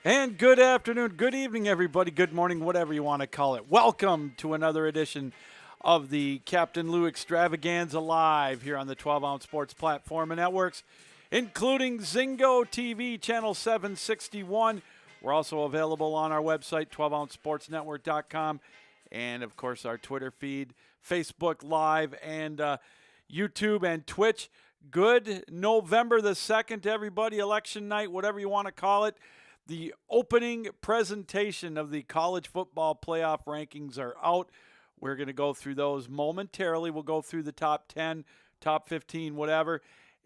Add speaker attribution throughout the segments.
Speaker 1: And good afternoon, good evening, everybody. Good morning, whatever you want to call it. Welcome to another edition of the Captain Lou Extravaganza Live here on the 12-ounce sports platform and networks, including Zingo TV, channel 761. We're also available on our website, 12ouncesportsnetwork.com, and, of course, our Twitter feed, Facebook Live, and YouTube and Twitch. Good November the 2nd, everybody, election night, whatever you want to call it. The opening presentation of the college football playoff rankings are out. We're going to go through those momentarily. We'll go through the top 10, top 15, whatever,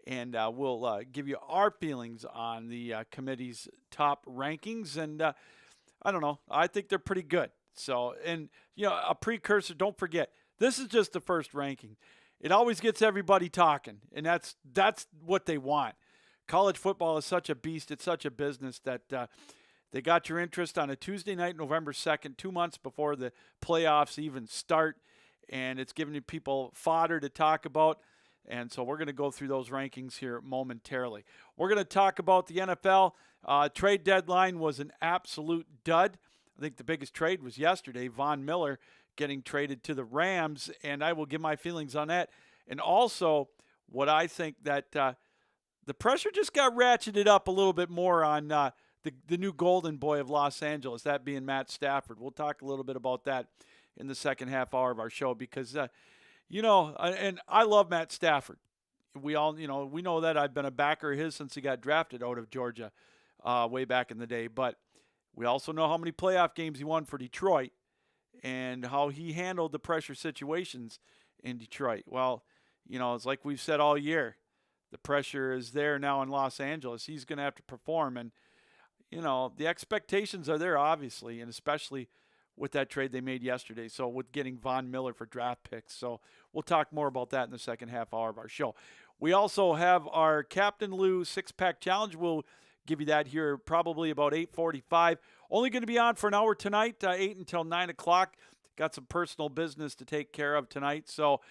Speaker 1: and we'll give you our feelings on the committee's top rankings. And I don't know. I think they're pretty good. So, and, a precursor, don't forget, this is just the first ranking. It always gets everybody talking, and that's what they want. College football is such a beast. It's such a business that they got your interest on a Tuesday night, November 2nd, 2 months before the playoffs even start. And it's giving people fodder to talk about. And so we're going to go through those rankings here momentarily. We're going to talk about the NFL. Trade deadline was an absolute dud. I think the biggest trade was yesterday, Von Miller getting traded to the Rams. And I will give my feelings on that. And also what I think that the pressure just got ratcheted up a little bit more on the new golden boy of Los Angeles, that being Matt Stafford. We'll talk a little bit about that in the second half hour of our show because, and I love Matt Stafford. We all, we know that I've been a backer of his since he got drafted out of Georgia way back in the day. But we also know how many playoff games he won for Detroit and how he handled the pressure situations in Detroit. Well, it's like we've said all year. The pressure is there now in Los Angeles. He's going to have to perform. And, the expectations are there, obviously, and especially with that trade they made yesterday. So with getting Von Miller for draft picks. So we'll talk more about that in the second half hour of our show. We also have our Captain Lou six-pack challenge. We'll give you that here probably about 8:45. Only going to be on for an hour tonight, 8 until 9 o'clock. Got some personal business to take care of tonight. So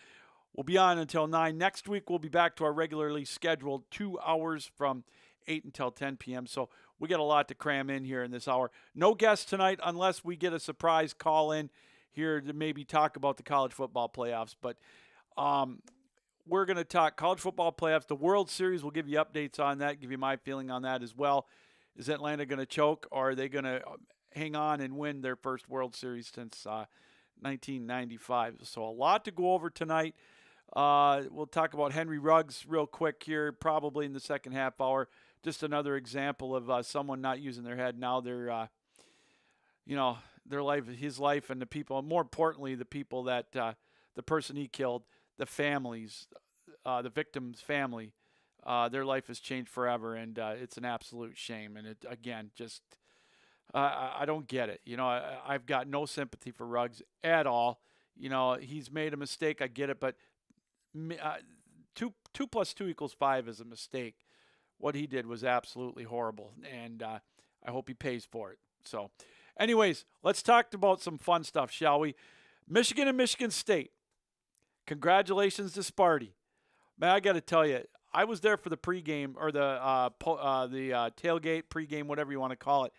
Speaker 1: we'll be on until 9. Next week, we'll be back to our regularly scheduled 2 hours from 8 until 10 p.m. So we got a lot to cram in here in this hour. No guests tonight unless we get a surprise call in here to maybe talk about the college football playoffs. But we're going to talk college football playoffs. The World Series, we'll give you updates on that, give you my feeling on that as well. Is Atlanta going to choke, or are they going to hang on and win their first World Series since 1995? So a lot to go over tonight. We'll talk about Henry Ruggs real quick here, probably in the second half hour. Just another example of someone not using their head. Now they're, their life, his life, and the people. More importantly, the people that the person he killed, the families, the victim's family, their life has changed forever, and it's an absolute shame. And it again, just I don't get it. I've got no sympathy for Ruggs at all. He's made a mistake. I get it, but 2 plus 2 equals 5 is a mistake. What he did was absolutely horrible, and I hope he pays for it. So, anyways, let's talk about some fun stuff, shall we? Michigan and Michigan State. Congratulations to Sparty. Man, I got to tell you, I was there for the pregame or the tailgate, pregame, whatever you want to call it,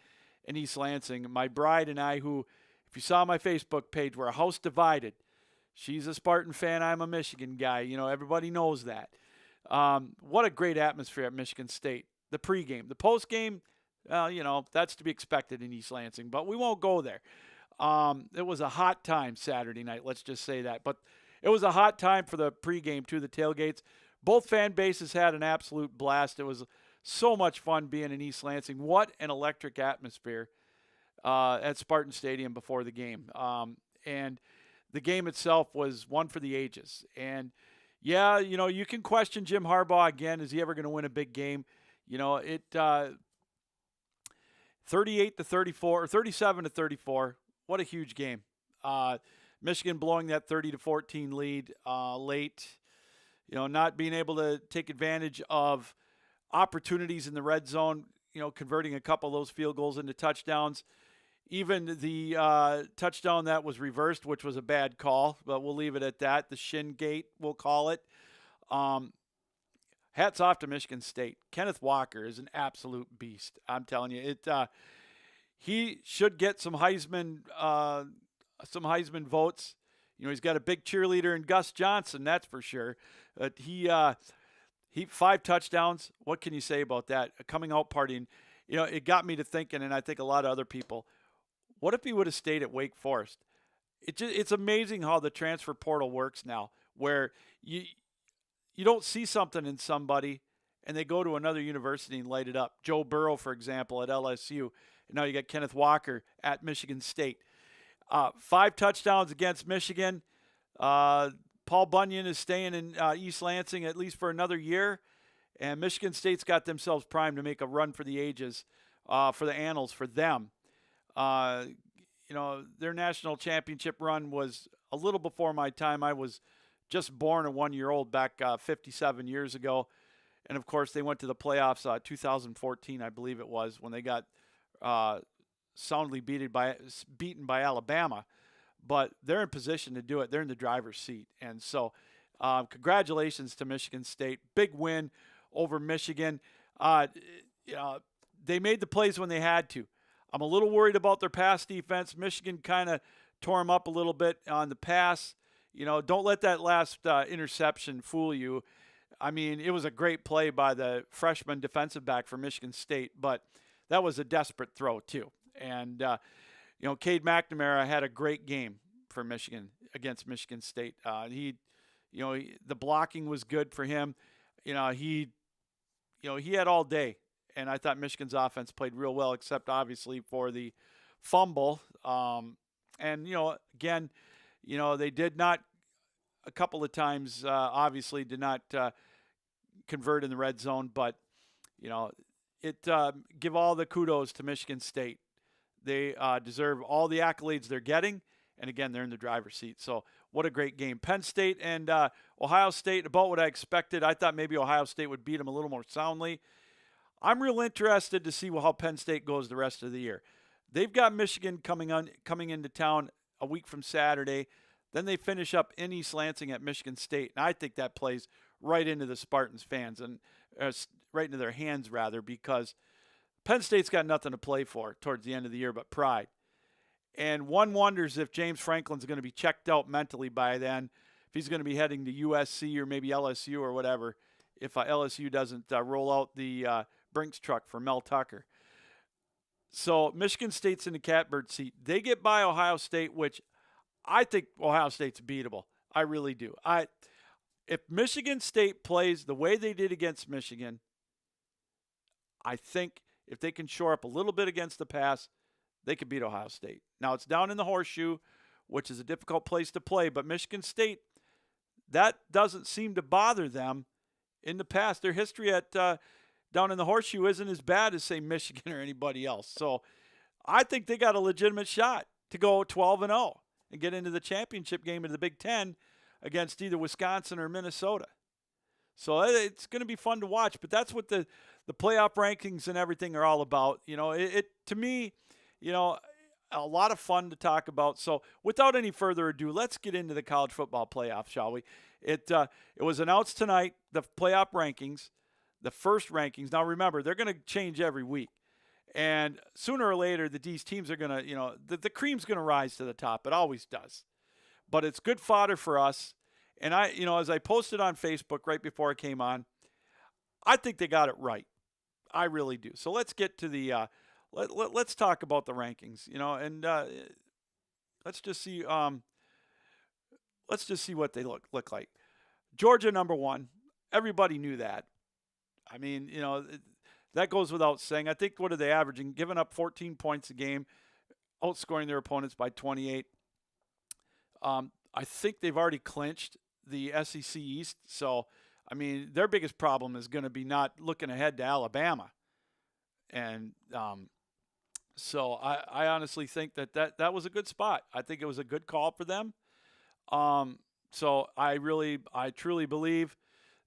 Speaker 1: in East Lansing. My bride and I, who, if you saw my Facebook page, we're a house divided. She's a Spartan fan. I'm a Michigan guy. Everybody knows that. What a great atmosphere at Michigan State. The pregame. The postgame, that's to be expected in East Lansing, but we won't go there. It was a hot time Saturday night, let's just say that. But it was a hot time for the pregame, too, the tailgates. Both fan bases had an absolute blast. It was so much fun being in East Lansing. What an electric atmosphere at Spartan Stadium before the game. And the game itself was one for the ages. And, yeah, you can question Jim Harbaugh again. Is he ever going to win a big game? 38-34 or 37-34. What a huge game. Michigan blowing that 30-14 lead late. Not being able to take advantage of opportunities in the red zone, converting a couple of those field goals into touchdowns. Even the touchdown that was reversed, which was a bad call, but we'll leave it at that. The shin gate, we'll call it. Hats off to Michigan State. Kenneth Walker is an absolute beast. I'm telling you, he should get some Heisman votes. He's got a big cheerleader in Gus Johnson, that's for sure. He 5 touchdowns. What can you say about that? A coming out party. It got me to thinking, and I think a lot of other people. What if he would have stayed at Wake Forest? It's amazing how the transfer portal works now, where you don't see something in somebody and they go to another university and light it up. Joe Burrow, for example, at LSU. And now you got Kenneth Walker at Michigan State. 5 touchdowns against Michigan. Paul Bunyan is staying in East Lansing at least for another year. And Michigan State's got themselves primed to make a run for the ages, for the annals for them. Their national championship run was a little before my time. I was just born a 1-year-old back 57 years ago. And, of course, they went to the playoffs 2014, I believe it was, when they got soundly beaten by Alabama. But they're in position to do it. They're in the driver's seat. And so congratulations to Michigan State. Big win over Michigan. They made the plays when they had to. I'm a little worried about their pass defense. Michigan kind of tore them up a little bit on the pass. Don't let that last interception fool you. I mean, it was a great play by the freshman defensive back for Michigan State, but that was a desperate throw too. And, Cade McNamara had a great game for Michigan against Michigan State. The blocking was good for him. He had all day. And I thought Michigan's offense played real well, except obviously for the fumble. Again, they did not a couple of times, obviously did not convert in the red zone. But, give all the kudos to Michigan State. They deserve all the accolades they're getting. And, again, they're in the driver's seat. So what a great game. Penn State and Ohio State, about what I expected. I thought maybe Ohio State would beat them a little more soundly. I'm real interested to see how Penn State goes the rest of the year. They've got Michigan coming into town a week from Saturday. Then they finish up in East Lansing at Michigan State. And I think that plays right into the Spartans fans and right into their hands, rather, because Penn State's got nothing to play for towards the end of the year but pride. And one wonders if James Franklin's going to be checked out mentally by then, if he's going to be heading to USC or maybe LSU or whatever, if LSU doesn't roll out the Brinks truck for Mel Tucker. So Michigan State's in the catbird seat. They get by Ohio State, which I think Ohio State's beatable. I really do. If Michigan State plays the way they did against Michigan, I think if they can shore up a little bit against the pass, they could beat Ohio State. Now, it's down in the Horseshoe, which is a difficult place to play, but Michigan State, that doesn't seem to bother them in the past. Their history at down in the Horseshoe isn't as bad as, say, Michigan or anybody else. So I think they got a legitimate shot to go 12-0 and get into the championship game of the Big Ten against either Wisconsin or Minnesota. So it's going to be fun to watch. But that's what the playoff rankings and everything are all about. To me, a lot of fun to talk about. So without any further ado, let's get into the college football playoff, shall we? It was announced tonight, the playoff rankings. The first rankings. Now, remember, they're going to change every week. And sooner or later, these teams are going to, the cream's going to rise to the top. It always does. But it's good fodder for us. And as I posted on Facebook right before I came on, I think they got it right. I really do. So let's get to the, let's talk about the rankings, and let's just see what they look like. Georgia, number 1. Everybody knew that. I mean, that goes without saying. I think, what are they averaging? Giving up 14 points a game, outscoring their opponents by 28. I think they've already clinched the SEC East. So, I mean, their biggest problem is going to be not looking ahead to Alabama. And so I honestly think that was a good spot. I think it was a good call for them. So I truly believe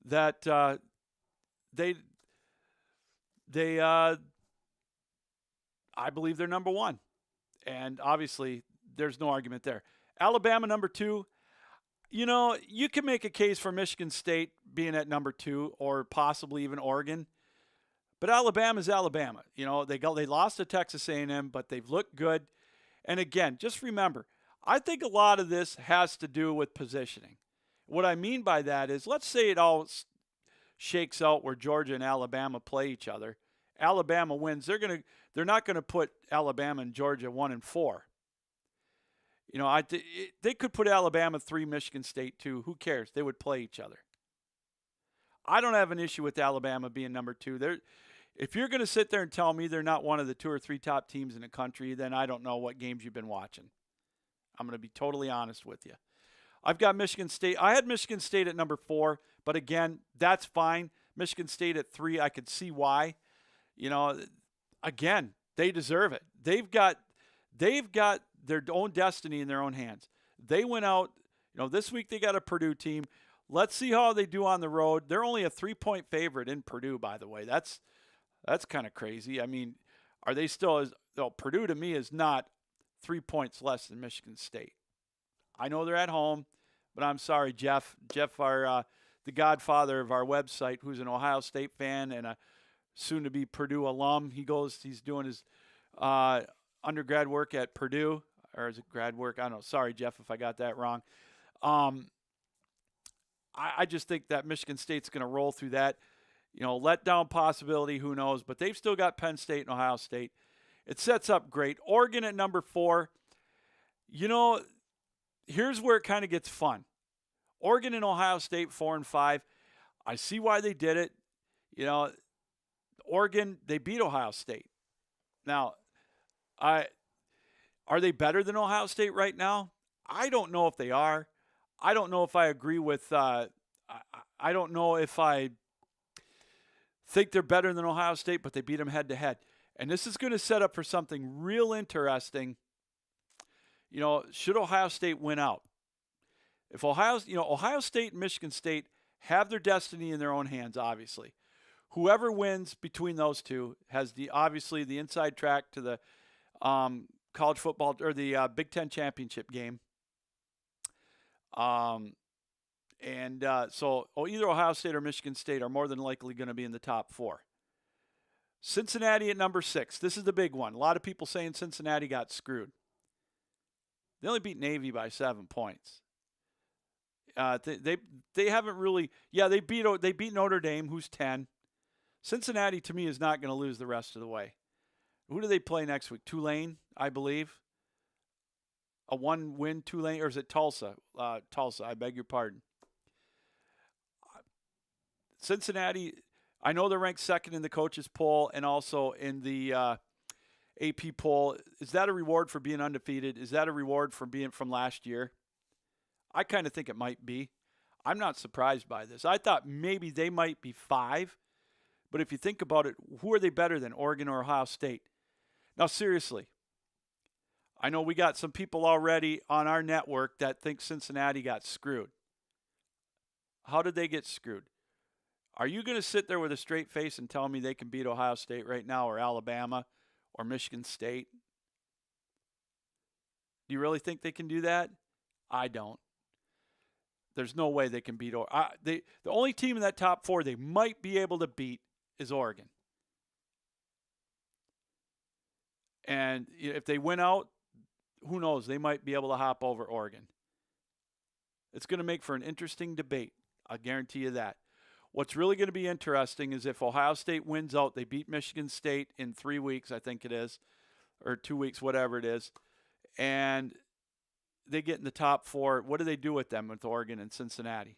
Speaker 1: that I believe they're number 1. And obviously there's no argument there. Alabama, number 2. You can make a case for Michigan State being at number 2 or possibly even Oregon. But Alabama's Alabama. You know, they lost to Texas A&M, but they've looked good. And again, just remember, I think a lot of this has to do with positioning. What I mean by that is, let's say it all shakes out where Georgia and Alabama play each other. Alabama wins. They're not going to put Alabama and Georgia 1-4. You know, they could put Alabama 3, Michigan State 2. Who cares? They would play each other. I don't have an issue with Alabama being number 2. If you're going to sit there and tell me they're not one of the 2 or 3 top teams in the country, then I don't know what games you've been watching. I'm going to be totally honest with you. I've got Michigan State. I had Michigan State at number 4, but again, that's fine. Michigan State at 3, I could see why. You know, again, they deserve it. They've got their own destiny in their own hands. They went out, you know, this week they got a Purdue team. Let's see how they do on the road. They're only a 3-point favorite in Purdue, by the way. That's kind of crazy. I mean, are they still Purdue to me is not 3 points less than Michigan State. I know they're at home, but I'm sorry, Jeff. Jeff, the godfather of our website, who's an Ohio State fan and a soon-to-be Purdue alum. He's doing his undergrad work at Purdue, or is it grad work? I don't know. Sorry, Jeff, if I got that wrong. I just think that Michigan State's going to roll through that. You know, letdown possibility, who knows? But they've still got Penn State and Ohio State. It sets up great. Oregon at number 4. You know, here's where it kind of gets fun. Oregon and Ohio State 4 and 5. I see why they did it. You know, Oregon, they beat Ohio State. Now, are they better than Ohio State right now? I don't know if they are. I don't know if I agree with I don't know if I think they're better than Ohio State, but they beat them head-to-head. And this is going to set up for something real interesting. You know, should Ohio State win out? If Ohio State and Michigan State have their destiny in their own hands, obviously. Whoever wins between those two has obviously the inside track to the college football or the Big Ten championship game. So either Ohio State or Michigan State are more than likely going to be in the top 4. Cincinnati at number 6. This is the big one. A lot of people saying Cincinnati got screwed. They only beat Navy by 7 points. They haven't really. Yeah, they beat Notre Dame, who's 10. Cincinnati to me is not going to lose the rest of the way. Who do they play next week? Tulane, I believe. A 1-win Tulane, or is it Tulsa? Tulsa, I beg your pardon. Cincinnati, I know they're ranked 2nd in the coaches poll and also in the AP poll. Is that a reward for being undefeated? Is that a reward for being from last year? I kind of think it might be. I'm not surprised by this. I thought maybe they might be 5. But if you think about it, who are they better than, Oregon or Ohio State? Now, seriously, I know we got some people already on our network that think Cincinnati got screwed. How did they get screwed? Are you going to sit there with a straight face and tell me they can beat Ohio State right now, or Alabama or Michigan State? Do you really think they can do that? I don't. There's no way they can beat Oregon. The only team in that top 4 they might be able to beat is Oregon. And if they win out, who knows? They might be able to hop over Oregon. It's going to make for an interesting debate. I guarantee you that. What's really going to be interesting is if Ohio State wins out, they beat Michigan State in 3 weeks, I think it is, or 2 weeks, whatever it is, and they get in the top 4. What do they do with them with Oregon and Cincinnati?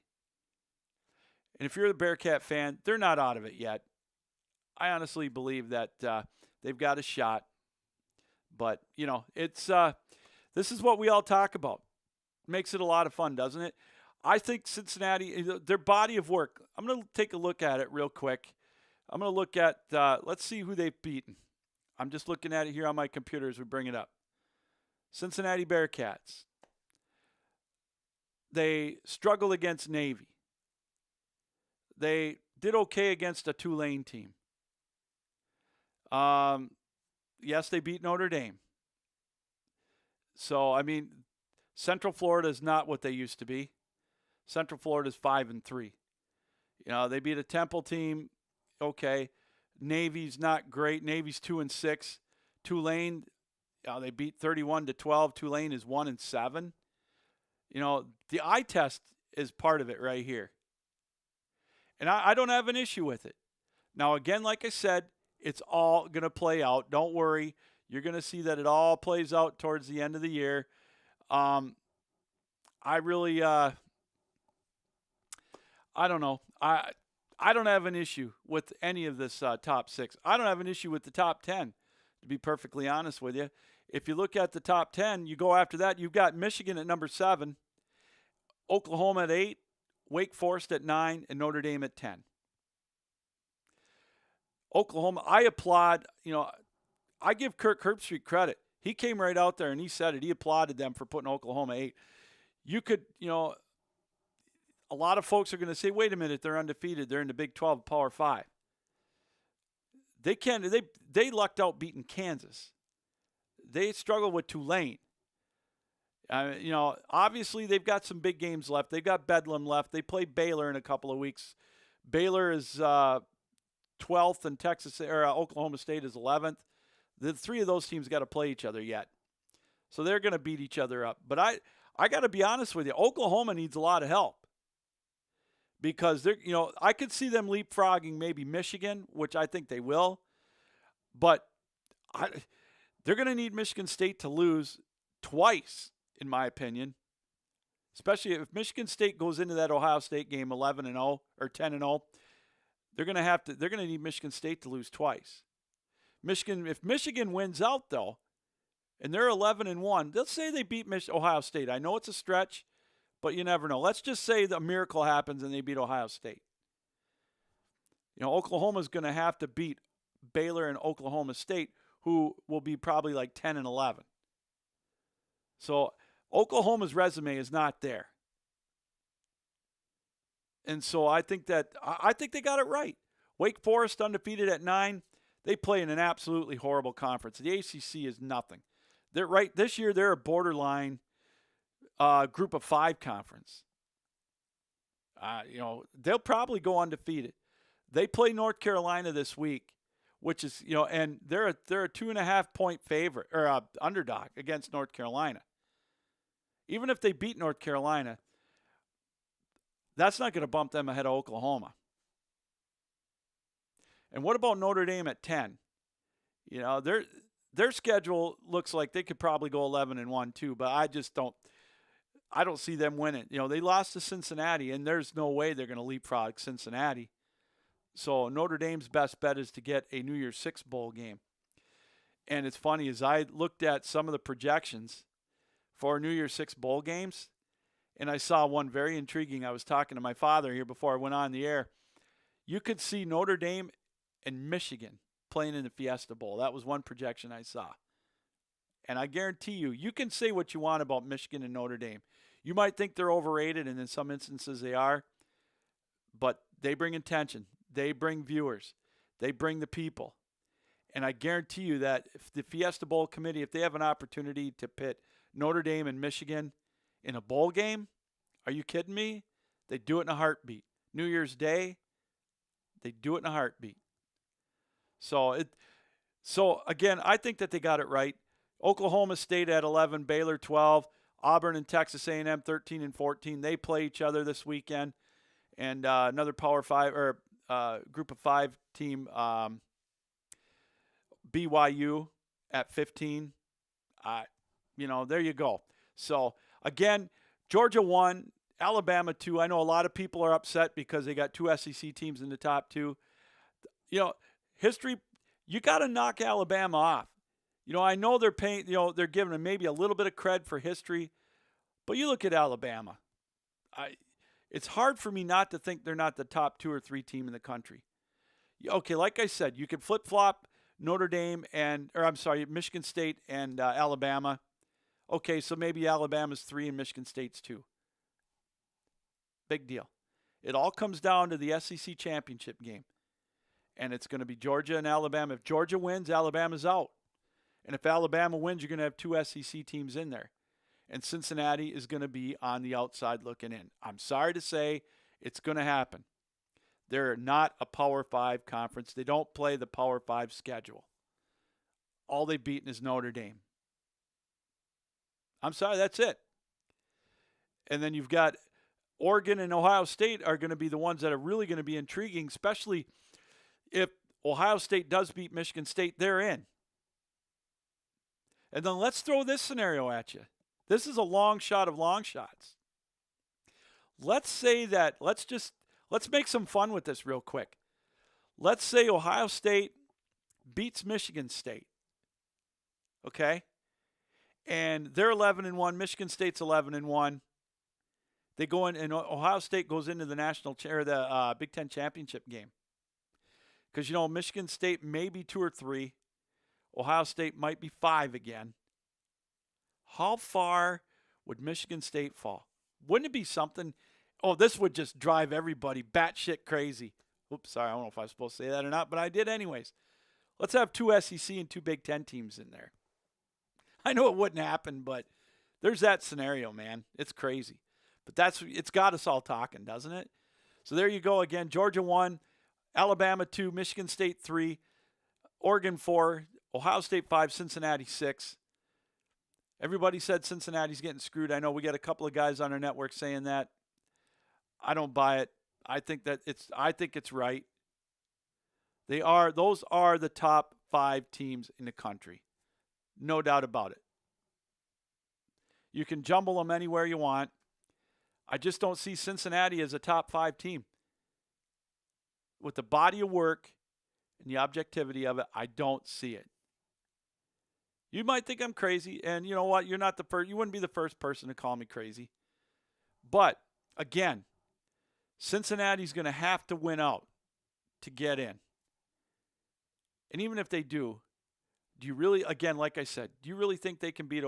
Speaker 1: And if you're the Bearcat fan, they're not out of it yet. I honestly believe that they've got a shot. But, you know, it's this is what we all talk about. Makes it a lot of fun, doesn't it? I think Cincinnati, their body of work, I'm going to take a look at it real quick. I'm going to look at, let's see who they've beaten. I'm just looking at it here on my computer as we bring it up. Cincinnati Bearcats. They struggled against Navy. They did okay against a Tulane team. Yes, they beat Notre Dame. So, I mean, Central Florida is not what they used to be. Central Florida is 5-3. You know, they beat a Temple team. Okay. Navy's not great. Navy's 2-6. Tulane, they beat 31-12. Tulane is 1-7. The eye test is part of it right here. And I don't have an issue with it. Now, again, like I said, it's all going to play out. Don't worry. You're going to see that it all plays out towards the end of the year. I really, I don't know. I don't have an issue with any of this top 6. I don't have an issue with the top 10, to be perfectly honest with you. If you look at the top 10, you go after that, you've got Michigan at number 7, Oklahoma at 8, Wake Forest at 9, and Notre Dame at 10. Oklahoma, I applaud, I give Kirk Herbstreit credit. He came right out there and he said it. He applauded them for putting Oklahoma 8. You could, a lot of folks are going to say, wait a minute, they're undefeated. They're in the Big 12, Power 5. They lucked out beating Kansas. They struggled with Tulane. Obviously they've got some big games left. They've got Bedlam left. They play Baylor in a couple of weeks. Baylor is 12th and Oklahoma State is 11th. The 3 of those teams got to play each other yet. So they're going to beat each other up. But I got to be honest with you. Oklahoma needs a lot of help. Because I could see them leapfrogging maybe Michigan, which I think they will. But they're going to need Michigan State to lose twice, in my opinion. Especially if Michigan State goes into that Ohio State game 11-0 or 10-0, they're going to need Michigan State to lose twice. If Michigan wins out though, and they're 11-1, let's say they beat Ohio State. I know it's a stretch, but you never know. Let's just say the miracle happens and they beat Ohio State. Oklahoma's going to have to beat Baylor and Oklahoma State, who will be probably like 10-11. So Oklahoma's resume is not there. And so I think they got it right. Wake Forest undefeated at 9. They play in an absolutely horrible conference. The ACC is nothing. They're right this year. They're a borderline group of 5 conference. They'll probably go undefeated. They play North Carolina this week, which is and they're a 2.5 point favorite or underdog against North Carolina. Even if they beat North Carolina, that's not going to bump them ahead of Oklahoma. And what about Notre Dame at 10? Their schedule looks like they could probably go 11-1 too, but I don't see them winning. They lost to Cincinnati, and there's no way they're going to leapfrog Cincinnati. So Notre Dame's best bet is to get a New Year's Six bowl game. And it's funny, as I looked at some of the projections for New Year's Six bowl games, and I saw one very intriguing. I was talking to my father here before I went on the air. You could see Notre Dame and Michigan playing in the Fiesta Bowl. That was one projection I saw. And I guarantee you can say what you want about Michigan and Notre Dame. You might think they're overrated, and in some instances they are, but they bring attention. They bring viewers. They bring the people. And I guarantee you that if the Fiesta Bowl committee, if they have an opportunity to pit Notre Dame and Michigan in a bowl game, are you kidding me? They do it in a heartbeat. New Year's Day, they do it in a heartbeat. So again, I think that they got it right. Oklahoma State at 11, Baylor 12, Auburn and Texas A&M 13 and 14. They play each other this weekend, and another Power 5 or Group of 5 team, BYU at 15. There you go. So again, Georgia 1, Alabama 2. I know a lot of people are upset because they got 2 SEC teams in the top 2. History, you got to knock Alabama off. I know they're paying, they're giving them maybe a little bit of cred for history, but you look at Alabama. It's hard for me not to think they're not the top 2 or 3 team in the country. Okay, like I said, you can flip-flop Notre Dame Michigan State and Alabama. Okay, so maybe Alabama's 3 and Michigan State's 2. Big deal. It all comes down to the SEC championship game. And it's going to be Georgia and Alabama. If Georgia wins, Alabama's out. And if Alabama wins, you're going to have 2 SEC teams in there. And Cincinnati is going to be on the outside looking in. I'm sorry to say, it's going to happen. They're not a Power 5 conference. They don't play the Power 5 schedule. All they've beaten is Notre Dame. I'm sorry, that's it. And then you've got Oregon and Ohio State are going to be the ones that are really going to be intriguing, especially if Ohio State does beat Michigan State, they're in. And then let's throw this scenario at you. This is a long shot of long shots. Let's say that, let's make some fun with this real quick. Let's say Ohio State beats Michigan State. Okay? And they're 11-1, Michigan State's 11-1. They go in, and Ohio State goes into the Big Ten championship game. Because, Michigan State may be 2 or 3. Ohio State might be 5 again. How far would Michigan State fall? Wouldn't it be something? Oh, this would just drive everybody batshit crazy. Oops, sorry, I don't know if I was supposed to say that or not, but I did anyways. Let's have 2 SEC and 2 Big Ten teams in there. I know it wouldn't happen, but there's that scenario, man. It's crazy. But it's got us all talking, doesn't it? So there you go again. Georgia 1, Alabama 2, Michigan State 3, Oregon 4, Ohio State 5, Cincinnati 6. Everybody said Cincinnati's getting screwed. I know we got a couple of guys on our network saying that. I don't buy it. I think it's right. Those are the top 5 teams in the country. No doubt about it. You can jumble them anywhere you want. I just don't see Cincinnati as a top 5 team. With the body of work and the objectivity of it, I don't see it. You might think I'm crazy, and you know what? You're not the first. You wouldn't be the first person to call me crazy. But again, Cincinnati's going to have to win out to get in. And even if they do you really, again, like I said, do you really think they can beat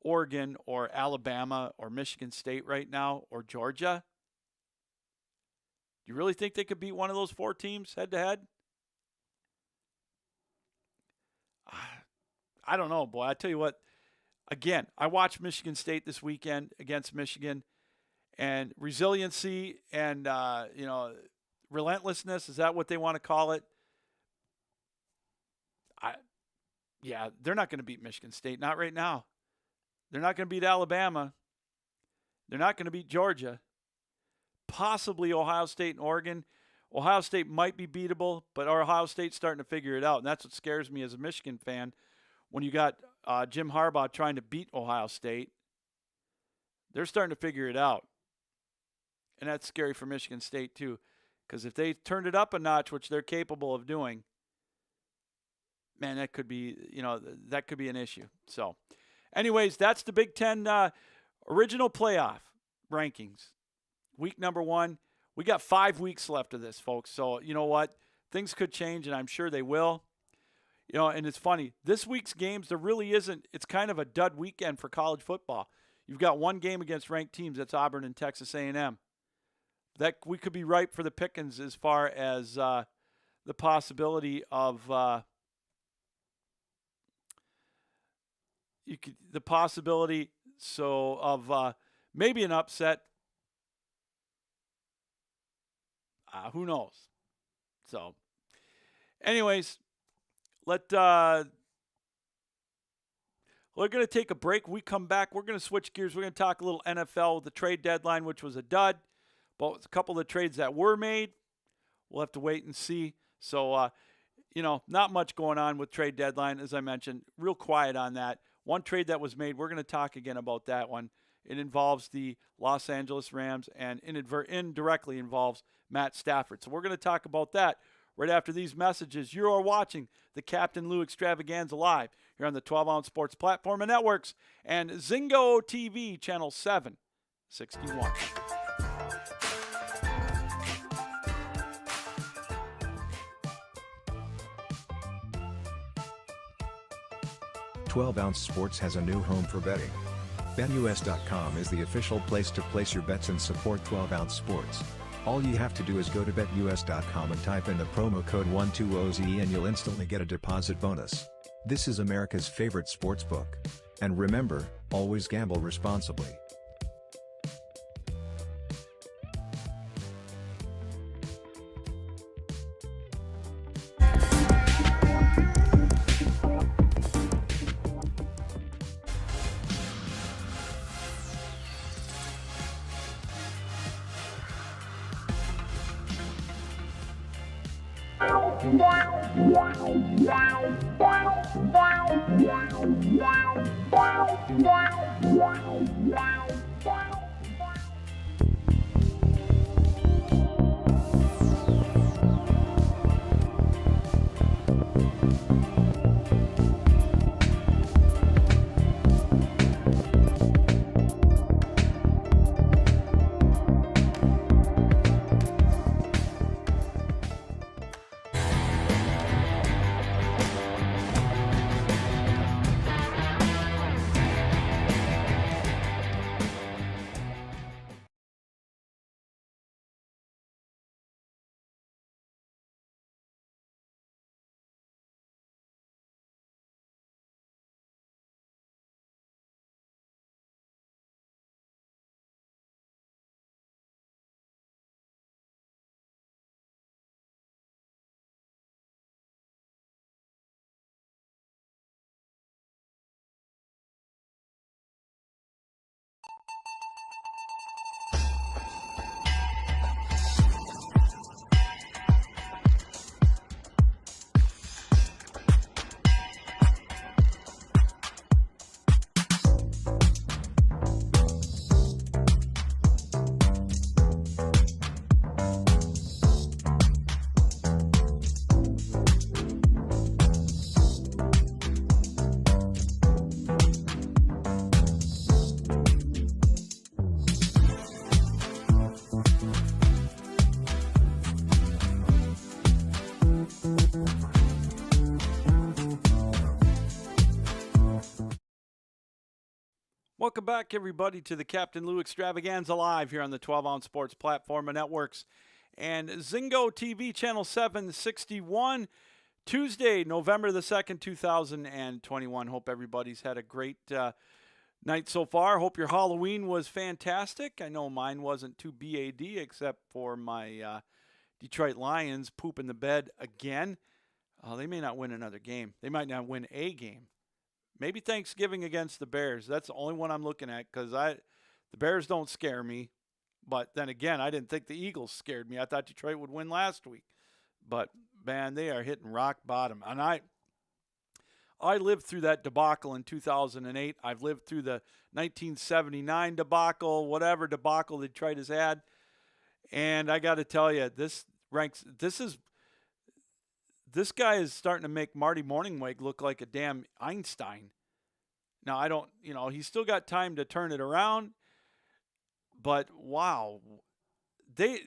Speaker 1: Oregon or Alabama or Michigan State right now or Georgia? Do you really think they could beat one of those 4 teams head to head? I don't know, boy. I tell you what, again, I watched Michigan State this weekend against Michigan, and resiliency and, relentlessness, is that what they want to call it? They're not going to beat Michigan State. Not right now. They're not going to beat Alabama. They're not going to beat Georgia. Possibly Ohio State and Oregon. Ohio State might be beatable, but Ohio State's starting to figure it out, and that's what scares me as a Michigan fan. When you got Jim Harbaugh trying to beat Ohio State, they're starting to figure it out. And that's scary for Michigan State too, because if they turned it up a notch, which they're capable of doing, man, that could be an issue. So, anyways, that's the Big Ten original playoff rankings. Week number 1. We got 5 weeks left of this, folks. So, you know what? Things could change, and I'm sure they will. And it's funny. This week's games, there really isn't. It's kind of a dud weekend for college football. You've got one game against ranked teams. That's Auburn and Texas A&M. That we could be ripe for the pickings as far as the possibility of maybe an upset. Who knows? So, anyways, we're going to take a break. We come back. We're going to switch gears. We're going to talk a little NFL with the trade deadline, which was a dud. But a couple of the trades that were made, we'll have to wait and see. So, not much going on with trade deadline, as I mentioned. Real quiet on that. One trade that was made, we're going to talk again about that one. It involves the Los Angeles Rams and indirectly involves Matt Stafford. So we're going to talk about that right after these messages. You are watching the Captain Lou Extravaganza live here on the 12-Ounce Sports Platform and Networks and Zingo TV, Channel 761.
Speaker 2: Twelve Ounce Sports has a new home for betting. BetUS.com is the official place to place your bets and support 12 Ounce Sports. All you have to do is go to BetUS.com and type in the promo code 120Z and you'll instantly get a deposit bonus. This is America's favorite sports book. And remember, always gamble responsibly.
Speaker 1: Welcome back, everybody, to the Captain Lou Extravaganza Live here on the 12-Ounce Sports Platform and Networks and Zingo TV Channel 761, Tuesday, November the 2nd, 2021. Hope everybody's had a great night so far. Hope your Halloween was fantastic. I know mine wasn't too BAD except for my Detroit Lions pooping the bed again. They may not win another game. They might not win a game. Maybe Thanksgiving against the Bears. That's the only one I'm looking at because the Bears don't scare me. But then again, I didn't think the Eagles scared me. I thought Detroit would win last week. But, man, they are hitting rock bottom. And I lived through that debacle in 2008. I've lived through the 1979 debacle, whatever debacle Detroit has had. And I got to tell you, this guy is starting to make Marty Morningweg look like a damn Einstein. Now, he's still got time to turn it around, but wow. They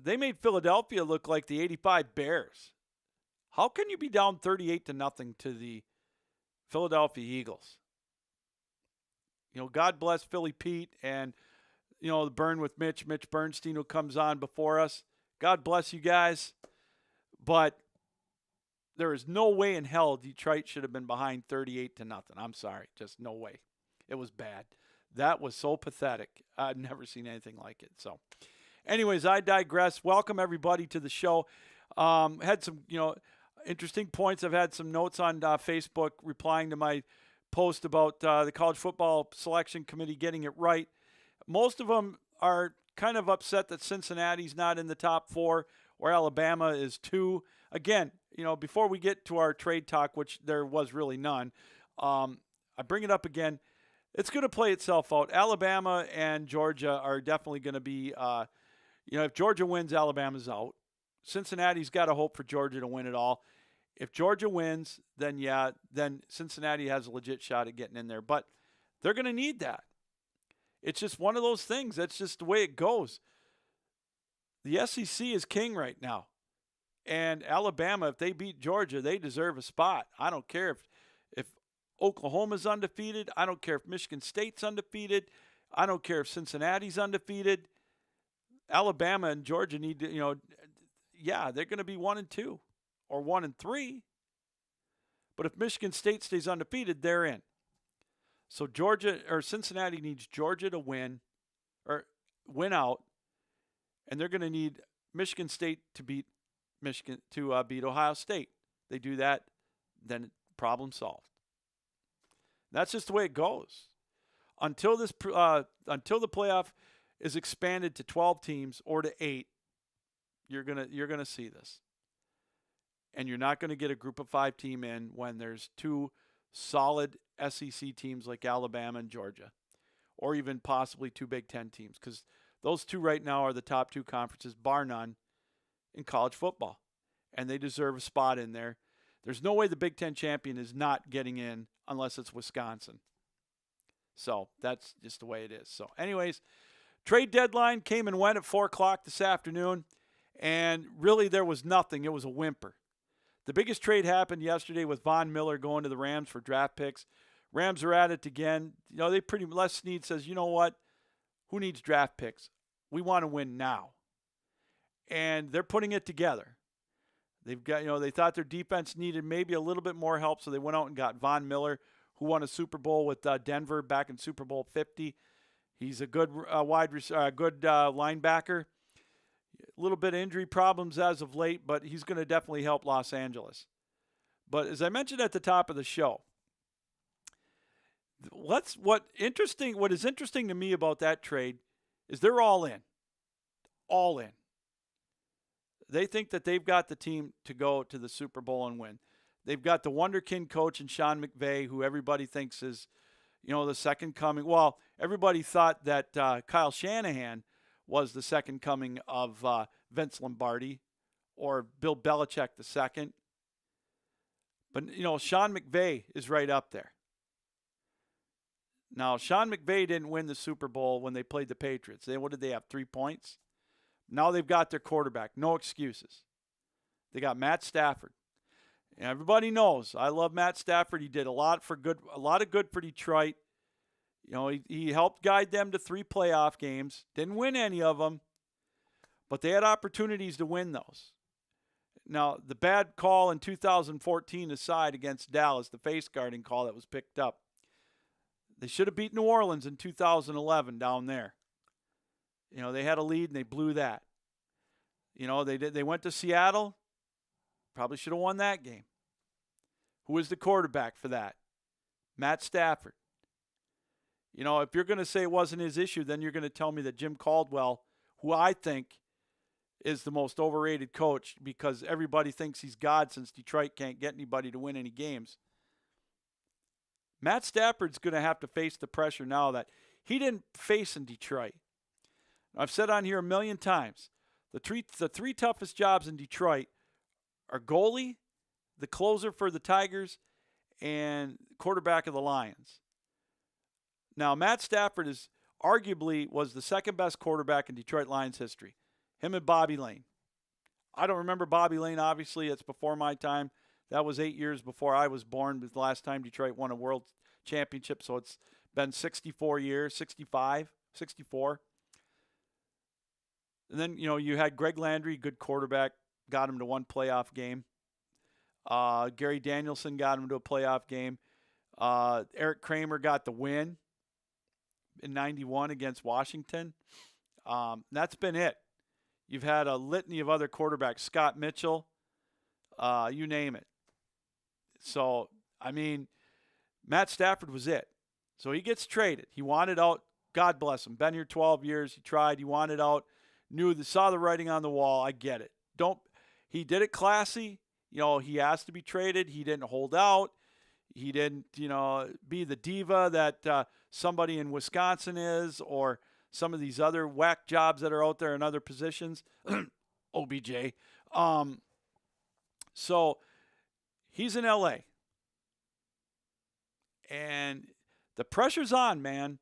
Speaker 1: made Philadelphia look like the 85 Bears. How can you be down 38-0 to the Philadelphia Eagles? God bless Philly Pete and, the burn with Mitch Bernstein, who comes on before us. God bless you guys, but there is no way in hell Detroit should have been behind 38-0. I'm sorry, just no way. It was bad. That was so pathetic. I've never seen anything like it. So, anyways, I digress. Welcome everybody to the show. Had some, interesting points. I've had some notes on Facebook replying to my post about the College Football Selection Committee getting it right. Most of them are kind of upset that Cincinnati's not in the top 4 or Alabama is 2. Again, before we get to our trade talk, which there was really none, I bring it up again. It's going to play itself out. Alabama and Georgia are definitely going to be, if Georgia wins, Alabama's out. Cincinnati's got to hope for Georgia to win it all. If Georgia wins, then Cincinnati has a legit shot at getting in there. But they're going to need that. It's just one of those things. That's just the way it goes. The SEC is king right now. And Alabama, if they beat Georgia, they deserve a spot. I don't care if Oklahoma's undefeated. I don't care if Michigan State's undefeated. I don't care if Cincinnati's undefeated. Alabama and Georgia need to, they're going to be 1-2 or 1-3. But if Michigan State stays undefeated, they're in. So Cincinnati needs Georgia to win or win out, and they're going to need Michigan State to beat beat Ohio State. They do that, then problem solved. That's just the way it goes. Until the playoff is expanded to 12 teams or to 8, you're gonna see this, and you're not going to get a Group of 5 team in when there's two solid SEC teams like Alabama and Georgia, or even possibly two Big Ten teams, because those two right now are the top two conferences, bar none, in college football, and they deserve a spot in there. There's no way the Big Ten champion is not getting in unless it's Wisconsin. So that's just the way it is. So anyways, trade deadline came and went at 4 o'clock this afternoon, and really there was nothing. It was a whimper. The biggest trade happened yesterday with Von Miller going to the Rams for draft picks. Rams are at it again. They pretty much, Les Snead says, you know what? Who needs draft picks? We want to win now. And they're putting it together. They've got, they thought their defense needed maybe a little bit more help, so they went out and got Von Miller, who won a Super Bowl with Denver back in Super Bowl 50. He's a good linebacker. A little bit of injury problems as of late, but he's going to definitely help Los Angeles. But as I mentioned at the top of the show, what is interesting to me about that trade is they're all in. All in. They think that they've got the team to go to the Super Bowl and win. They've got the wonderkind coach in Sean McVay, who everybody thinks is, the second coming. Well, everybody thought that Kyle Shanahan was the second coming of Vince Lombardi or Bill Belichick the second. But, Sean McVay is right up there. Now, Sean McVay didn't win the Super Bowl when they played the Patriots. What did they have, 3 points? Now they've got their quarterback. No excuses. They got Matt Stafford. And everybody knows I love Matt Stafford. He did a lot of good for Detroit. He helped guide them to 3 playoff games. Didn't win any of them, but they had opportunities to win those. Now, the bad call in 2014 aside against Dallas, the face guarding call that was picked up, they should have beat New Orleans in 2011 down there. They had a lead and they blew that. They went to Seattle. Probably should have won that game. Who was the quarterback for that? Matt Stafford. If you're going to say it wasn't his issue, then you're going to tell me that Jim Caldwell, who I think is the most overrated coach because everybody thinks he's God since Detroit can't get anybody to win any games. Matt Stafford's going to have to face the pressure now that he didn't face in Detroit. I've said on here a million times, the three toughest jobs in Detroit are goalie, the closer for the Tigers, and quarterback of the Lions. Now, Matt Stafford was the second best quarterback in Detroit Lions history. Him and Bobby Lane. I don't remember Bobby Lane, obviously. It's before my time. That was 8 years before I was born, was the last time Detroit won a world championship. So it's been 64 years, 65, 64. And then, you had Greg Landry, good quarterback, got him to 1 playoff game. Gary Danielson got him to a playoff game. Eric Kramer got the win in 91 against Washington. That's been it. You've had a litany of other quarterbacks, Scott Mitchell, you name it. So, Matt Stafford was it. So he gets traded. He wanted out. God bless him. Been here 12 years. He tried. He wanted out. Saw the writing on the wall. I get it. He did it classy. He asked to be traded. He didn't hold out. He didn't, be the diva that somebody in Wisconsin is, or some of these other whack jobs that are out there in other positions. OBJ. So he's in LA. And the pressure's on, man.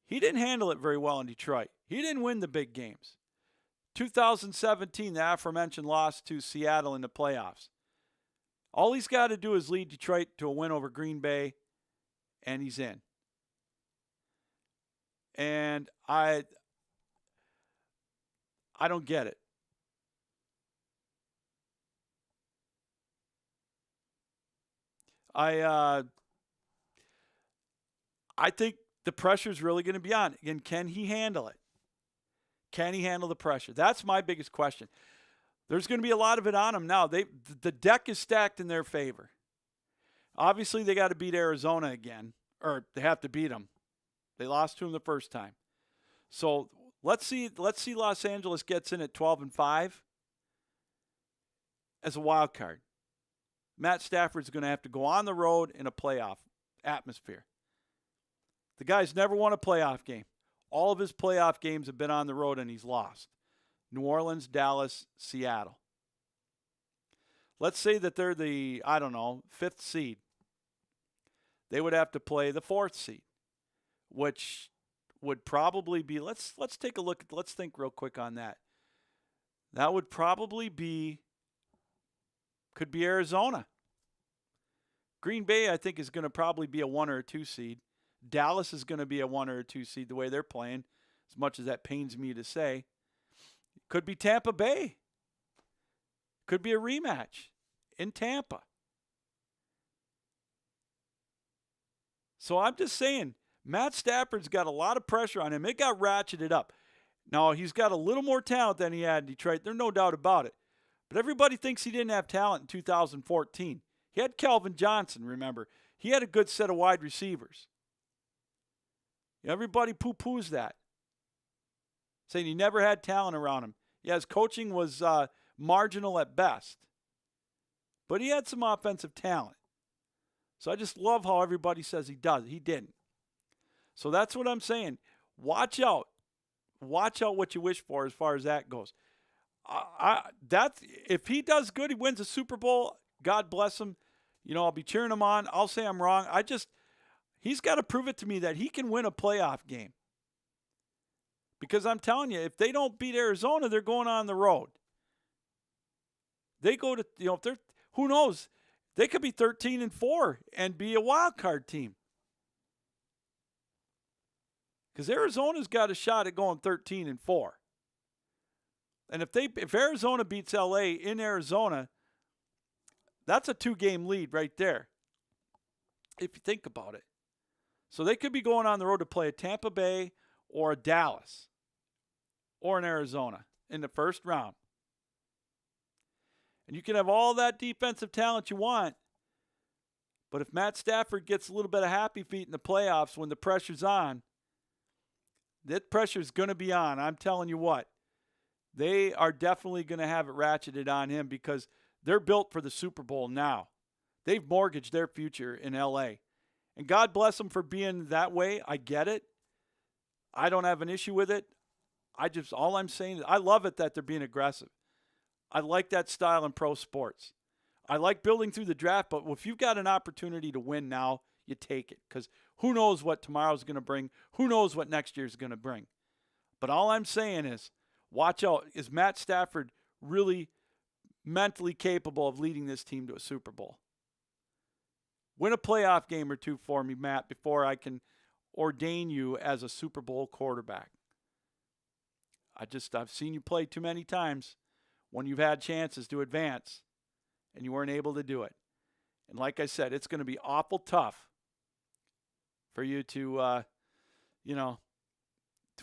Speaker 1: He didn't handle it very well in Detroit. He didn't win the big games. 2017, the aforementioned loss to Seattle in the playoffs. All he's got to do is lead Detroit to a win over Green Bay, and he's in. And I don't get it. I think the pressure is really going to be on. Again, can he handle it? Can he handle the pressure? That's my biggest question. There's going to be a lot of it on him now. The deck is stacked in their favor. Obviously, they got to beat Arizona again, or they have to beat them. They lost to them the first time. So let's see Los Angeles gets in at 12-5. as a wild card. Matt Stafford's going to have to go on the road in a playoff atmosphere. The guy's never won a playoff game. All of his playoff games have been on the road and he's lost. New Orleans, Dallas, Seattle. Let's say that they're the, 5th seed. They would have to play the 4th seed, which would probably be, let's take a look, let's think real quick on that. That would probably be, could be Arizona. Green Bay, I think, is going to probably be a 1 or a 2 seed. Dallas is going to be a 1 or a 2 seed the way they're playing, as much as that pains me to say. Could be Tampa Bay. Could be a rematch in Tampa. So I'm just saying, Matt Stafford's got a lot of pressure on him. It got ratcheted up. Now, he's got a little more talent than he had in Detroit. There's no doubt about it. But everybody thinks he didn't have talent in 2014. He had Calvin Johnson, remember. He had a good set of wide receivers. Everybody poo-poos that, saying he never had talent around him. Yeah, his coaching was marginal at best. But he had some offensive talent. So I just love how everybody says he does. He didn't. So that's what I'm saying. Watch out. Watch out what you wish for as far as that goes. If he does good, he wins a Super Bowl, God bless him. I'll be cheering him on. I'll say I'm wrong. He's got to prove it to me that he can win a playoff game. Because I'm telling you, if they don't beat Arizona, they're going on the road. They go to, if they're, who knows? They could be 13-4 and be a wild card team. Because Arizona's got a shot at going 13-4. And if Arizona beats LA in Arizona, that's a 2-game lead right there. If you think about it. So they could be going on the road to play a Tampa Bay or a Dallas or an Arizona in the first round. And you can have all that defensive talent you want, but if Matt Stafford gets a little bit of happy feet in the playoffs when the pressure's on, that pressure's going to be on. I'm telling you what. They are definitely going to have it ratcheted on him because they're built for the Super Bowl now. They've mortgaged their future in L.A. And God bless them for being that way. I get it. I don't have an issue with it. All I'm saying is I love it that they're being aggressive. I like that style in pro sports. I like building through the draft, but if you've got an opportunity to win now, you take it. Because who knows what tomorrow's going to bring? Who knows what next year's going to bring? But all I'm saying is, watch out. Is Matt Stafford really mentally capable of leading this team to a Super Bowl? Win a playoff game or two for me, Matt, before I can ordain you as a Super Bowl quarterback. I've seen you play too many times when you've had chances to advance and you weren't able to do it. And like I said, it's going to be awful tough for you to, to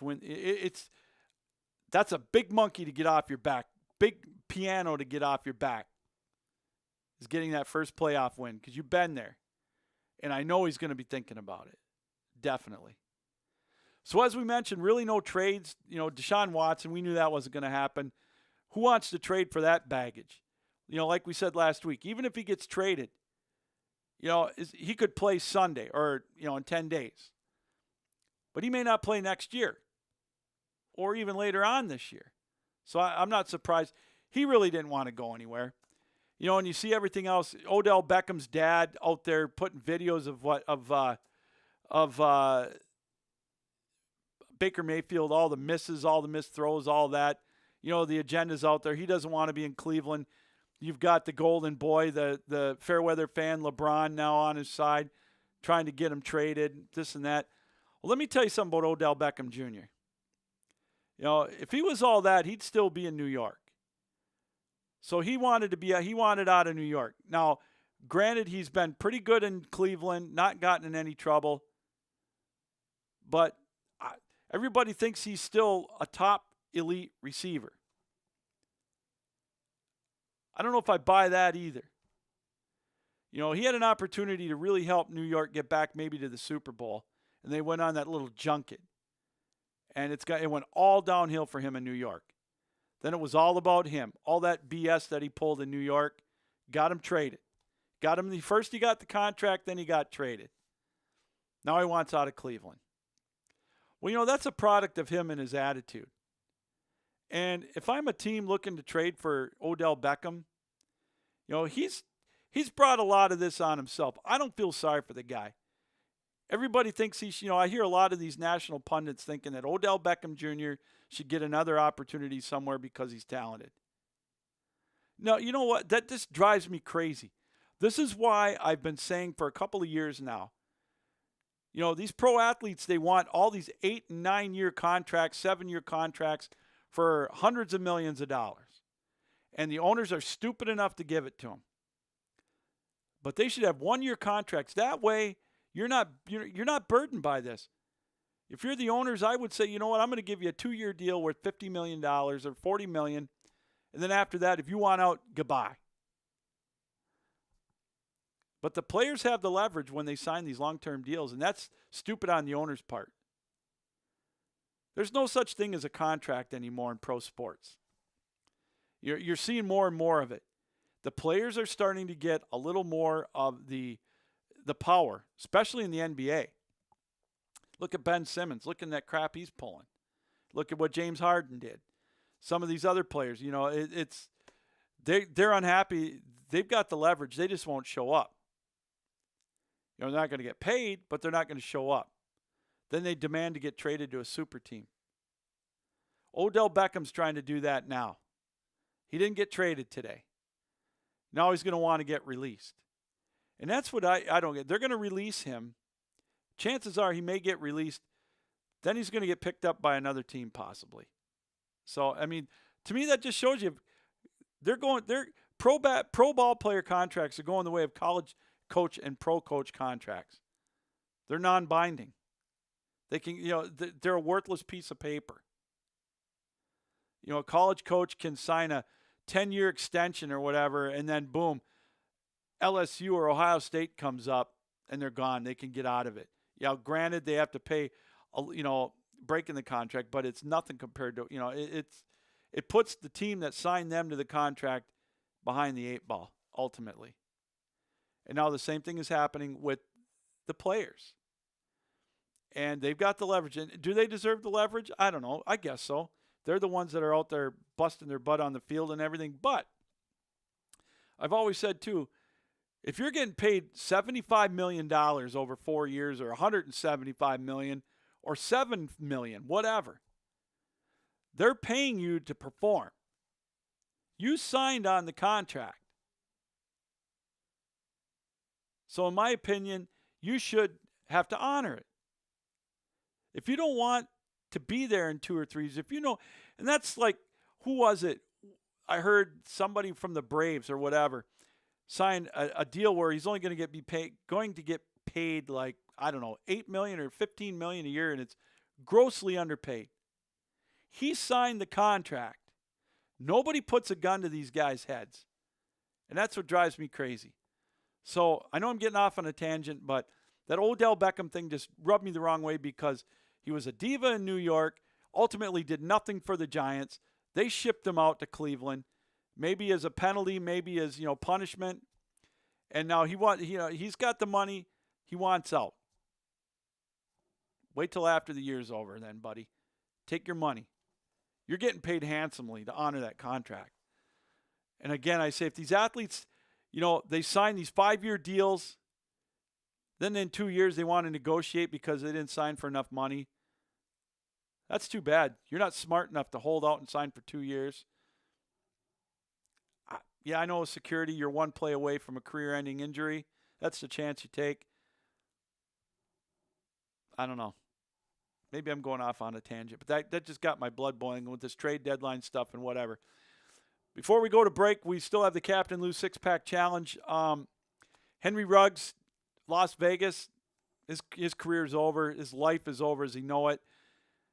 Speaker 1: win. That's a big monkey to get off your back. Big piano to get off your back is getting that first playoff win because you've been there. And I know he's going to be thinking about it. Definitely. So as we mentioned, really no trades. Deshaun Watson, we knew that wasn't going to happen. Who wants to trade for that baggage? Like we said last week, even if he gets traded, he could play Sunday or, in 10 days. But he may not play next year or even later on this year. So I'm not surprised. He really didn't want to go anywhere. And you see everything else. Odell Beckham's dad out there putting videos of Baker Mayfield, all the misses, all the missed throws, all that. The agenda's out there. He doesn't want to be in Cleveland. You've got the golden boy, the Fairweather fan, LeBron, now on his side, trying to get him traded, this and that. Well, let me tell you something about Odell Beckham Jr. If he was all that, he'd still be in New York. So he wanted out of New York. Now, granted, he's been pretty good in Cleveland, not gotten in any trouble. But everybody thinks he's still a top elite receiver. I don't know if I buy that either. He had an opportunity to really help New York get back maybe to the Super Bowl, and they went on that little junket. And it went all downhill for him in New York. Then it was all about him. All that BS that he pulled in New York got him traded. First he got the contract, then he got traded. Now he wants out of Cleveland. Well, that's a product of him and his attitude. And if I'm a team looking to trade for Odell Beckham, he's brought a lot of this on himself. I don't feel sorry for the guy. Everybody thinks I hear a lot of these national pundits thinking that Odell Beckham Jr. should get another opportunity somewhere because he's talented. No, you know what? That just drives me crazy. This is why I've been saying for a couple of years now, these pro athletes, they want all these 8 and 9 year contracts, 7-year contracts for hundreds of millions of dollars. And the owners are stupid enough to give it to them. But they should have 1-year contracts. That way, you're not burdened by this. If you're the owners, I would say, I'm going to give you a 2-year deal worth $50 million or $40 million. And then after that, if you want out, goodbye. But the players have the leverage when they sign these long-term deals, and that's stupid on the owner's part. There's no such thing as a contract anymore in pro sports. You're seeing more and more of it. The players are starting to get a little more of the power, especially in the NBA. Look at Ben Simmons. Look at that crap he's pulling. Look at what James Harden did. Some of these other players, they're unhappy. They've got the leverage. They just won't show up. They're not going to get paid, but they're not going to show up. Then they demand to get traded to a super team. Odell Beckham's trying to do that now. He didn't get traded today. Now he's going to want to get released. And that's what I don't get. They're going to release him. Chances are he may get released. Then he's going to get picked up by another team possibly. So, to me that just shows you they're pro ball player contracts are going the way of college coach and pro coach contracts. They're non-binding. They can, they're a worthless piece of paper. A college coach can sign a 10-year extension or whatever, and then boom, LSU or Ohio State comes up and they're gone. They can get out of it. Granted, they have to pay, breaking the contract, but it's nothing compared to, it puts the team that signed them to the contract behind the 8 ball, ultimately. And now the same thing is happening with the players. And they've got the leverage. And do they deserve the leverage? I don't know. I guess so. They're the ones that are out there busting their butt on the field and everything. But I've always said, too, if you're getting paid $75 million over 4 years or $175 million or $7 million, whatever, they're paying you to perform. You signed on the contract. So in my opinion, you should have to honor it. If you don't want to be there in 2 or 3 years, and that's like, who was it? I heard somebody from the Braves or whatever sign a deal where he's only going to get paid like, I don't know, $8 million or $15 million a year, and it's grossly underpaid. He signed the contract. Nobody puts a gun to these guys' heads. And that's what drives me crazy. So I know I'm getting off on a tangent, but that Odell Beckham thing just rubbed me the wrong way because he was a diva in New York, ultimately did nothing for the Giants. They shipped him out to Cleveland, maybe as a penalty, maybe as, punishment. And now he's got the money. He wants out. Wait till after the year's over then, buddy. Take your money. You're getting paid handsomely to honor that contract. And again, I say if these athletes, they sign these 5-year deals, then in 2 years they want to negotiate because they didn't sign for enough money. That's too bad. You're not smart enough to hold out and sign for 2 years. Yeah, I know security, you're one play away from a career-ending injury. That's the chance you take. I don't know. Maybe I'm going off on a tangent, but that just got my blood boiling with this trade deadline stuff and whatever. Before we go to break, we still have the Captain Lou 6-Pack Challenge. Henry Ruggs, Las Vegas, his career is over. His life is over as he know it.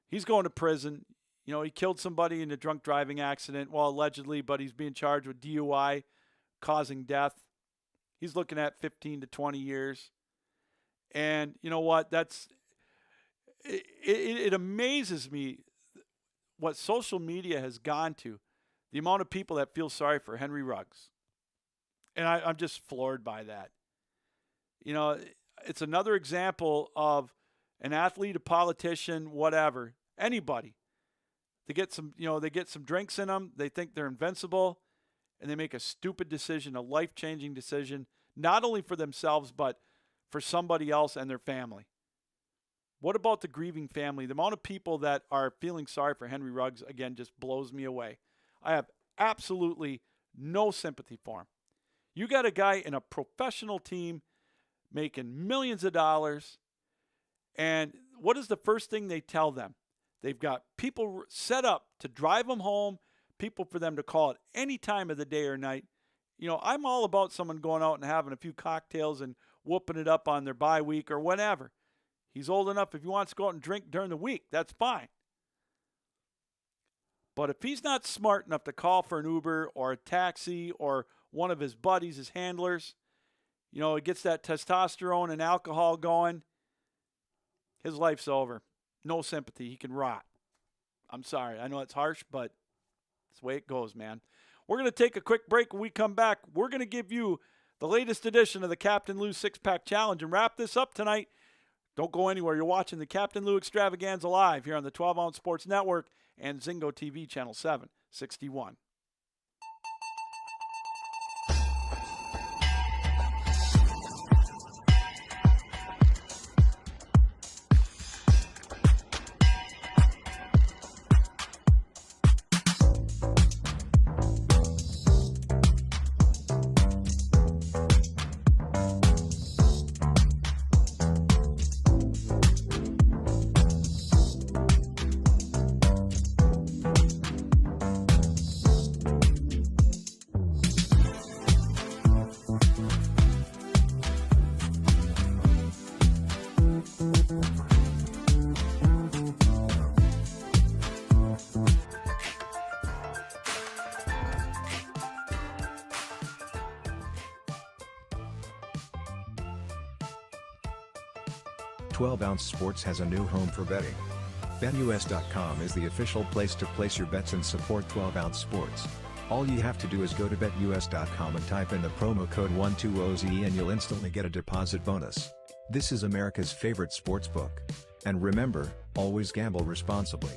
Speaker 1: He's going to prison. He killed somebody in a drunk driving accident, well, allegedly, but he's being charged with DUI, causing death. He's looking at 15 to 20 years. And you know what? It amazes me what social media has gone to. the amount of people that feel sorry for Henry Ruggs. And I'm just floored by that. You know, it's another example of an athlete, a politician, whatever, anybody. They get some drinks in them. They think they're invincible, and they make a stupid decision, a life-changing decision, not only for themselves, but for somebody else and their family. What about the grieving family? The amount of people that are feeling sorry for Henry Ruggs, again, just blows me away. I have absolutely no sympathy for him. You got a guy in a professional team making millions of dollars, and what is the first thing they tell them? They've got people set up to drive them home, people for them to call at any time of the day or night. You know, I'm all about someone going out and having a few cocktails and whooping it up on their bye week or whatever. He's old enough, if he wants to go out and drink during the week, that's fine. But if he's not smart enough to call for an Uber or a taxi or one of his buddies, his handlers, you know, it gets that testosterone and alcohol going, his life's over. No sympathy. He can rot. I'm sorry. I know it's harsh, but it's the way it goes, man. We're going to take a quick break. When we come back, we're going to give you the latest edition of the Captain Lou Six-Pack Challenge and wrap this up tonight. Don't go anywhere. You're watching the Captain Lou Extravaganza live here on the 12-Ounce Sports Network and Zingo TV Channel 761.
Speaker 2: Ounce Sports has a new home for betting. BetUS.com is the official place to place your bets and support 12-Ounce Sports. All you have to do is go to BetUS.com and type in the promo code 120OZE and you'll instantly get a deposit bonus. This is America's favorite sportsbook. And remember, always gamble responsibly.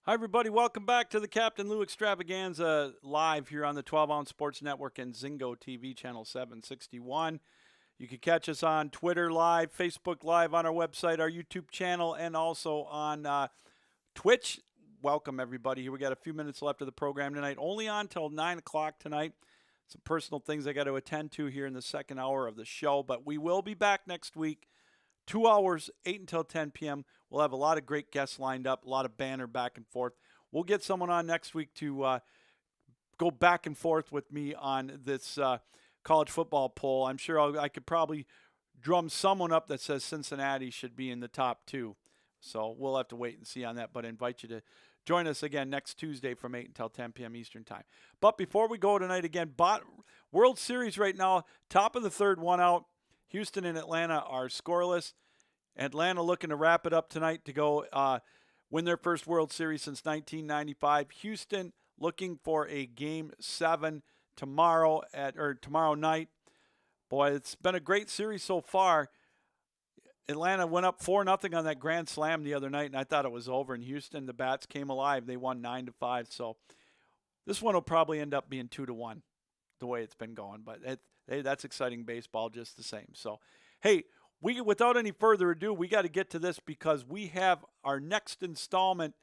Speaker 1: Hi, everybody. Welcome back to the Captain Lou Extravaganza live here on the 12-Ounce Sports Network and Zingo TV Channel 761. You can catch us on Twitter Live, Facebook Live, on our website, our YouTube channel, and also on Twitch. Welcome, everybody. Here we got a few minutes left of the program tonight. Only on till 9 o'clock tonight. Some personal things I got to attend to here in the second hour of the show, but we will be back next week. 2 hours, 8 until 10 p.m. We'll have a lot of great guests lined up, a lot of banter back and forth. We'll get someone on next week to go back and forth with me on this college football poll. I'm sure I could probably drum someone up that says Cincinnati should be in the top 2. So we'll have to wait and see on that, but I invite you to join us again next Tuesday from 8 until 10 p.m. Eastern Time. But before we go tonight again, World Series right now, top of the third, one out. Houston and Atlanta are scoreless. Atlanta looking to wrap it up tonight to go win their first World Series since 1995. Houston looking for a Game 7 tomorrow night. Boy, it's been a great series so far. Atlanta went up 4-0 on that grand slam the other night, and I thought it was over. In Houston, the Bats came alive. They won 9-5. So this one will probably end up being 2-1 the way it's been going. But hey, that's exciting baseball just the same. So, hey, without any further ado, we got to get to this because we have our next installment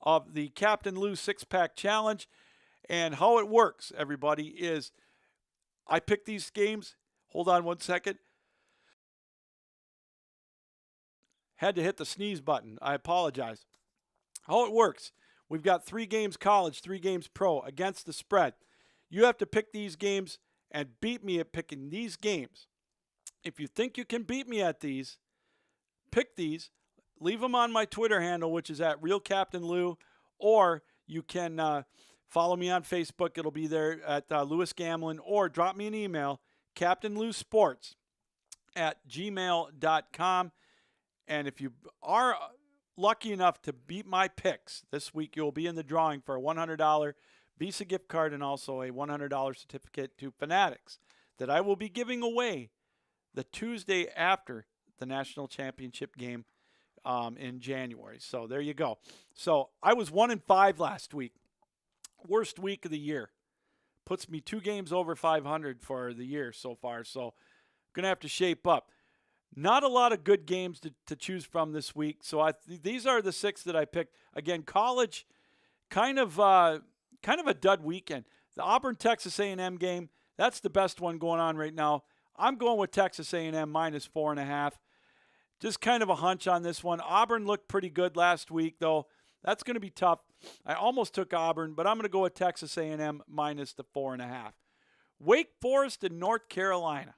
Speaker 1: of the Captain Lou 6-Pack Challenge. And how it works, everybody, is I pick these games. Hold on one second. Had to hit the sneeze button. I apologize. How it works, we've got 3 games college, 3 games pro against the spread. You have to pick these games and beat me at picking these games. If you think you can beat me at these, pick these. Leave them on my Twitter handle, which is at RealCaptainLou, or you can follow me on Facebook. It'll be there at Lewis Gamlin, or drop me an email, CaptainLouSports@gmail.com. And if you are lucky enough to beat my picks this week, you'll be in the drawing for a $100 Visa gift card and also a $100 certificate to Fanatics that I will be giving away the Tuesday after the national championship game in January. So there you go. So I was 1-5 last week. Worst week of the year. Puts me 2 games over 500 for the year so far. So going to have to shape up. Not a lot of good games to choose from this week. So these are the 6 that I picked. Again, college, kind of a dud weekend. The Auburn-Texas A&M game, that's the best one going on right now. I'm going with Texas A&M minus 4.5. Just kind of a hunch on this one. Auburn looked pretty good last week, though. That's going to be tough. I almost took Auburn, but I'm going to go with Texas A&M minus the 4.5. Wake Forest and North Carolina.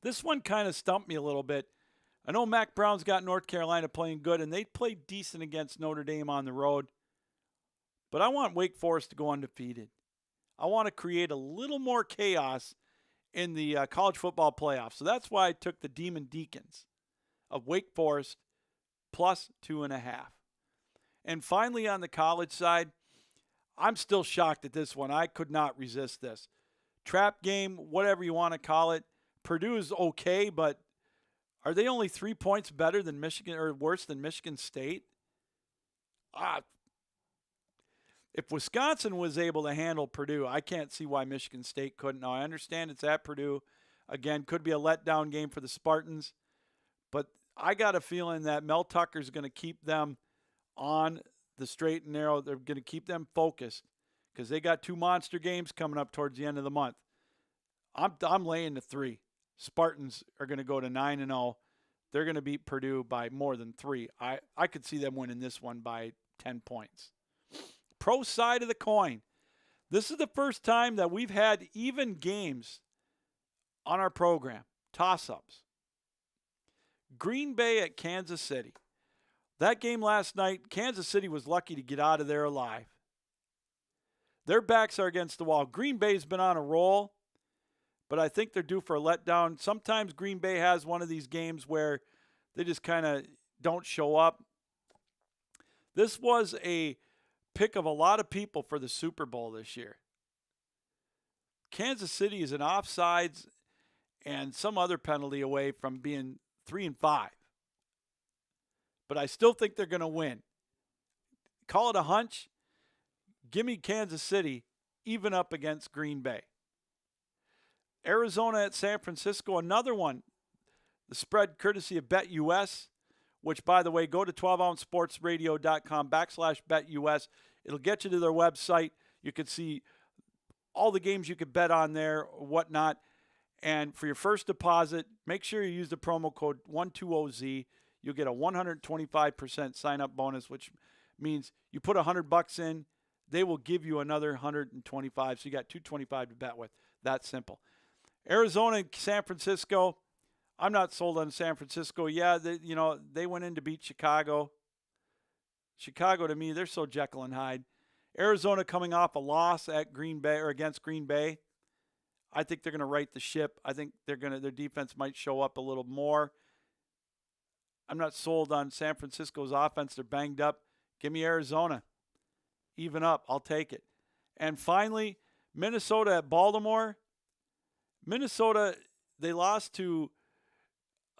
Speaker 1: This one kind of stumped me a little bit. I know Mac Brown's got North Carolina playing good, and they played decent against Notre Dame on the road. But I want Wake Forest to go undefeated. I want to create a little more chaos in the college football playoffs. So that's why I took the Demon Deacons of Wake Forest plus 2.5. And finally, on the college side, I'm still shocked at this one. I could not resist this. Trap game, whatever you want to call it. Purdue is okay, but are they only 3 points better than Michigan or worse than Michigan State? If Wisconsin was able to handle Purdue, I can't see why Michigan State couldn't. Now, I understand it's at Purdue. Again, could be a letdown game for the Spartans. But I got a feeling that Mel Tucker's going to keep them on the straight and narrow. They're going to keep them focused because they got 2 monster games coming up towards the end of the month. I'm laying the 3. Spartans are going to go to 9-0. They're going to beat Purdue by more than 3. I could see them winning this one by 10 points. Pro side of the coin. This is the first time that we've had even games on our program. Toss-ups. Green Bay at Kansas City. That game last night, Kansas City was lucky to get out of there alive. Their backs are against the wall. Green Bay's been on a roll, but I think they're due for a letdown. Sometimes Green Bay has one of these games where they just kind of don't show up. This was a pick of a lot of people for the Super Bowl this year. Kansas City is an offsides and some other penalty away from being 3-5. But I still think they're going to win. Call it a hunch. Give me Kansas City even up against Green Bay. Arizona at San Francisco, another one. The spread courtesy of BetUS, which, by the way, go to 12ouncesportsradio.com/BetUS. It'll get you to their website. You can see all the games you could bet on there, whatnot. And for your first deposit, make sure you use the promo code 120Z. You'll get a 125% sign-up bonus, which means you put $100 in, they will give you another 125. So you got $225 to bet with. That simple. Arizona and San Francisco. I'm not sold on San Francisco. Yeah, they went in to beat Chicago. Chicago, to me, they're so Jekyll and Hyde. Arizona coming off a loss at Green Bay or against Green Bay. I think they're going to right the ship. I think their defense might show up a little more. I'm not sold on San Francisco's offense. They're banged up. Give me Arizona. Even up. I'll take it. And finally, Minnesota at Baltimore. Minnesota, they lost to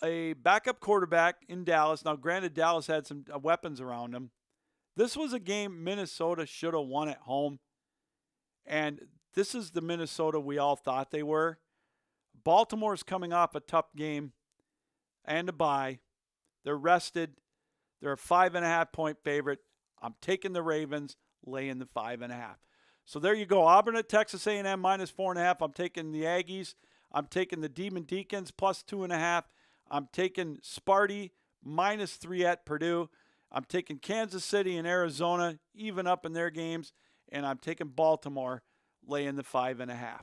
Speaker 1: a backup quarterback in Dallas. Now, granted, Dallas had some weapons around him. This was a game Minnesota should have won at home. And this is the Minnesota we all thought they were. Baltimore's coming off a tough game and a bye. They're rested. They're a 5.5-point favorite. I'm taking the Ravens, laying the 5.5. So there you go. Auburn at Texas A&M minus 4.5. I'm taking the Aggies. I'm taking the Demon Deacons plus 2.5. I'm taking Sparty minus 3 at Purdue. I'm taking Kansas City and Arizona even up in their games. And I'm taking Baltimore laying the 5.5.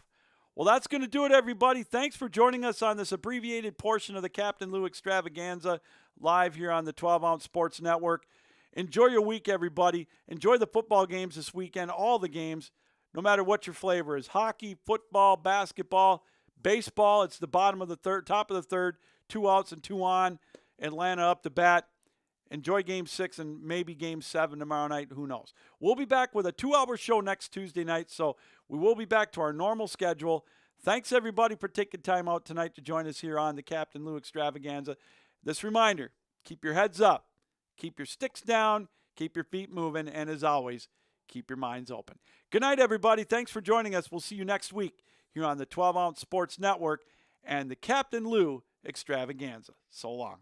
Speaker 1: Well, that's going to do it, everybody. Thanks for joining us on this abbreviated portion of the Captain Lou Extravaganza live here on the 12-Ounce Sports Network. Enjoy your week, everybody. Enjoy the football games this weekend, all the games, no matter what your flavor is. Hockey, football, basketball, baseball. It's the bottom of the third, top of the third, 2 outs and 2 on. Atlanta up to bat. Enjoy Game 6 and maybe Game 7 tomorrow night. Who knows? We'll be back with a 2-hour show next Tuesday night, so we will be back to our normal schedule. Thanks, everybody, for taking time out tonight to join us here on the Captain Lou Extravaganza. This reminder, keep your heads up, keep your sticks down, keep your feet moving, and as always, keep your minds open. Good night, everybody. Thanks for joining us. We'll see you next week here on the 12-Ounce Sports Network and the Captain Lou Extravaganza. So long.